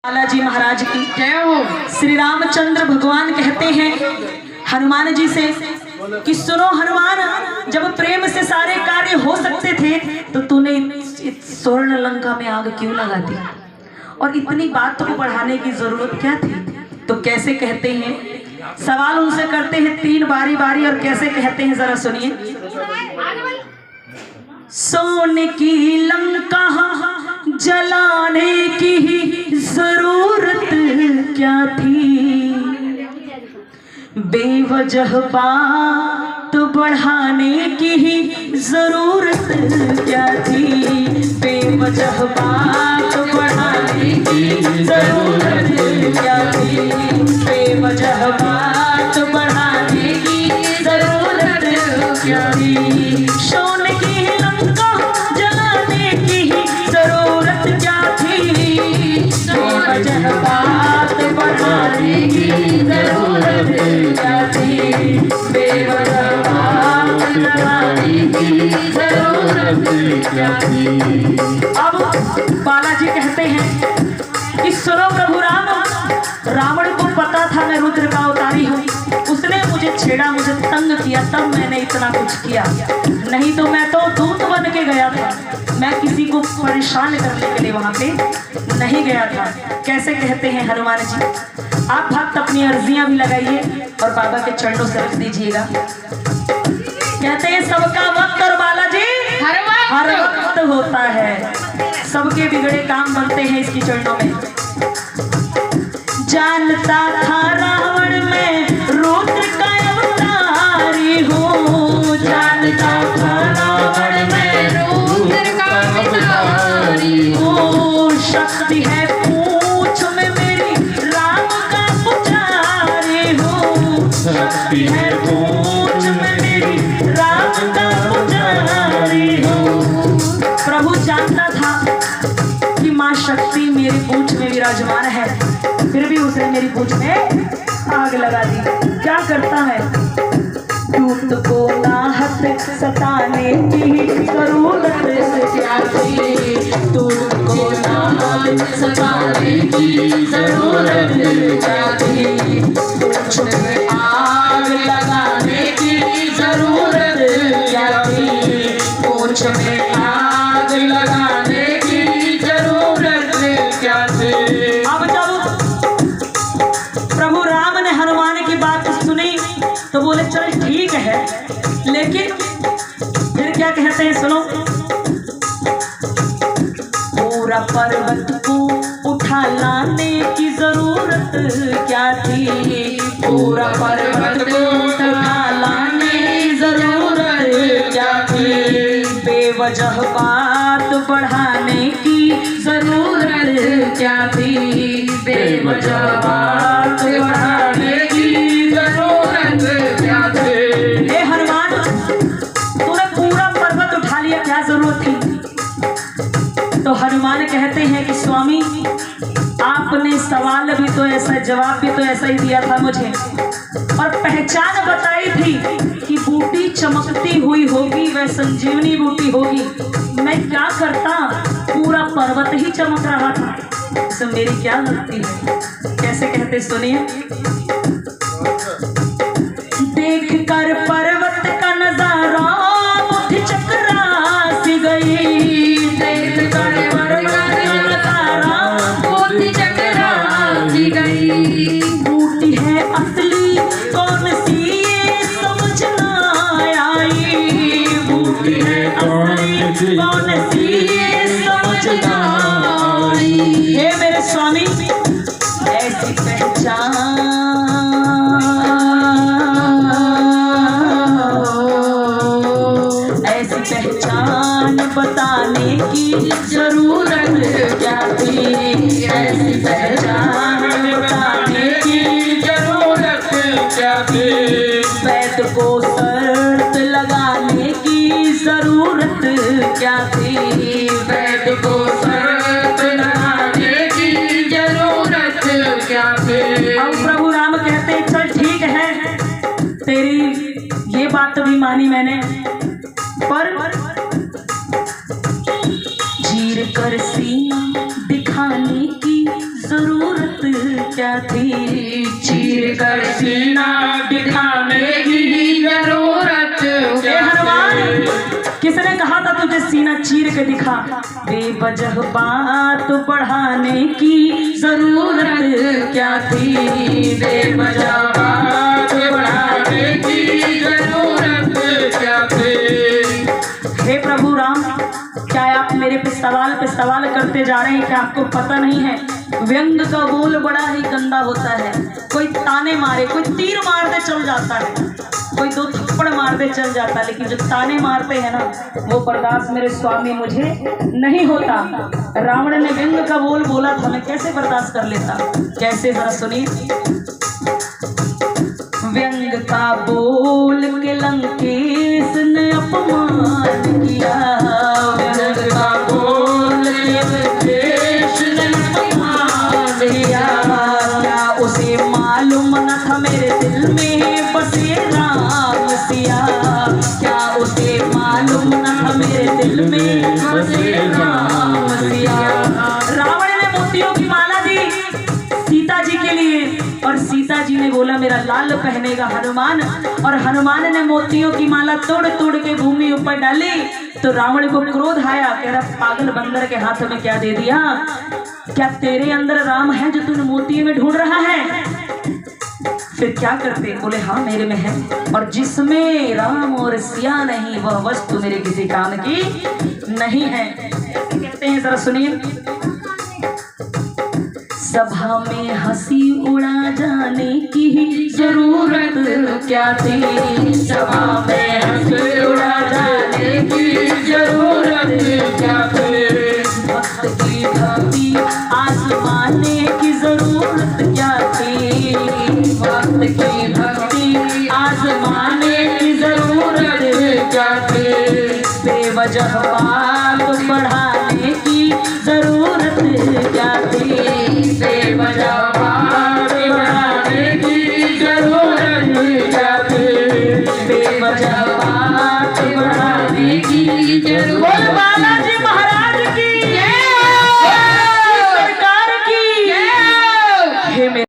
बालाजी महाराज की जय हो। श्री रामचंद्र भगवान कहते हैं हनुमान जी से कि सुनो हनुमान, जब प्रेम से सारे कार्य हो सकते थे तो तूने स्वर्ण लंका में आग क्यों लगा दी और इतनी बात को बढ़ाने की जरूरत क्या थी। तो कैसे कहते हैं, सवाल उनसे करते हैं तीन बारी बारी और कैसे कहते हैं जरा सुनिए। सोने की लंका जलाने की जरूरत क्या थी, बेवजह बात बढ़ाने की जरूरत क्या थी, बेवजह बात बढ़ाने की जरूरत क्या थी, बेवजह बात बढ़ाने की जरूरत क्या थी। सोने की लंका जलाने की जरूरत क्या थी, बेवजह बात बढ़ाने की जरूरत क्या थी, बेवजह बात बढ़ाने की जरूरत क्या थी। अब बालाजी कहते हैं कि सुनो प्रभु राम, रावण को पता था मैं रुद्र का अवतारी हूँ, उसने मुझे छेड़ा, मुझे तंग किया, तब मैंने इतना कुछ किया, नहीं तो मैं तो दूत बन के गया था, मैं किसी को परेशान करने के लिए वहां पे नहीं गया था। कैसे कहते हैं हनुमान जी, आप भक्त अपनी अर्जियां भी लगाइए और बाबा के चरणों से रख दीजिएगा। कहते हैं सबका वक्त और बालाजी हर वक्त होता है, सबके बिगड़े काम बनते हैं इसकी चरणों में। जानता था रावण में रुद्र का अवतारी हूँ, जानता था रावण में रुद्र का अवतारी हूँ, शक्ति है पूंछ में मेरी राम का पुजारी हूँ, शक्ति है पूंछ में मेरी राम का पुजारी हूँ। प्रभु जानता था कि माँ शक्ति मेरी पूंछ में विराजमान है, फिर भी उसने मेरी पूंछ में आग लगा दी। क्या करता है, दूत को नाहक सताने की जरूरत क्या थी, दूत को नाहक सताने की जरूरत क्या थी, पूंछ में आग लगाने की जरूरत क्या थी, पूंछ में आग लगाने की जरूरत क्या थी। अब जब प्रभु राम ने हनुमान की बात सुनी तो बोले चल ठीक है, लेकिन फिर क्या कहते हैं सुनो। पूरा पर्वत को उठा लाने की जरूरत क्या थी, पूरा पर्वत को उठा लाने की जरूरत क्या थी, बेवजह बात बढ़ाने की जरूरत क्या थी, बेवजह बात बढ़ाने की जरूरत क्या थी। हे हनुमान, तूने पूरा पर्वत उठा लिया, क्या जरूरत थी। तो हनुमान कहते हैं कि स्वामी आपने सवाल भी तो ऐसा, जवाब भी तो ऐसा ही दिया था मुझे, और पहचान बताई थी कि बूटी चमकती हुई होगी, वह संजीवनी बूटी होगी। मैं क्या करता, पूरा पर्वत ही चमक रहा था, तो मेरी क्या गलती है। कैसे कहते सुनिए। देख कर पर्वत का नजारा बुद्धि चकरा सी गई, देख कर पर्वत का नजारा बुद्धि चकरा सी गई, बूटी है असली कौन सी ये समझ ना आई, बूटी है असली कौन सी ये समझ ना आई। हे मेरे स्वामी, ऐसी पहचान, ऐसी पहचान बताने की जरूरत क्या थी, ऐसी पहचान बताने की जरूरत क्या थी, वैद को शर्त लगाने की जरूरत क्या थी, वैद को शर्त लगाने की जरूरत क्या थी। अब प्रभु राम कहते चल ठीक है, तेरी ये बात भी मानी मैंने, पर चीर कर सीना दिखाने की जरूरत क्या थी, चीर कर सीना दिखाने की जरूरत हे हनुमान किसने कहा था तुझे सीना चीर के दिखा, बेवजह बात बढ़ाने की जरूरत क्या थी, बेवजह बात बढ़ाने की जरूरत क्या थी। हे प्रभु राम, क्या आप मेरे पे सवाल करते जा रहे हैं कि आपको पता नहीं है व्यंग का बोल बड़ा ही गंदा होता है। कोई ताने मारे, कोई तीर मारते चल जाता है, कोई दो थप्पड़ मारते चल जाता है, लेकिन जो ताने मारते हैं ना वो बर्दाश्त मेरे स्वामी मुझे नहीं होता। रावण ने व्यंग का बोल बोला था, मैं कैसे बर्दाश्त कर लेता, कैसे जरा सुनिए। व्यंग का बोल के लंकेश ने अपमान किया, व्यंग का बोल के लंकेश ने अपमान किया। क्या उसे मालूम न था मेरे दिल में बसे राम सिया, क्या उसे मालूम न था मेरे दिल में बसे राम सिया। रावण ने मोतियों की माला दी सीता जी के लिए और सीता जी ने बोला मेरा लाल पहनेगा हनुमान, और हनुमान ने मोतियों की माला तोड़ तोड़ के भूमि ऊपर डाली। तो रावण को क्रोध आया, कह रहा पागल बंदर के हाथ में क्या दे दिया, क्या तेरे अंदर राम है जो तू मोतियों में ढूंढ रहा है, फिर क्या करते। बोले हाँ मेरे में है, और जिसमें राम और सिया नहीं वह वस्तु मेरे किसी काम की नहीं है। कहते हैं जरा सुनिए। सभा में हंसी उड़ा जाने की जरूरत क्या थी, सभा में हंसी उड़ा जाने की जरूरत क्या थी। भक्त की भक्ति आजमाने की जरूरत क्या थी, भक्त की भक्ति आजमाने की जरूरत क्या थी। बेवजह बात बढ़ाने की जरूरत क्या थी, बेवजह बात बढ़ाने की जरूरत क्या थी। बेवजह बात बढ़ाने की जरूरत। बोल बालाजी महाराज।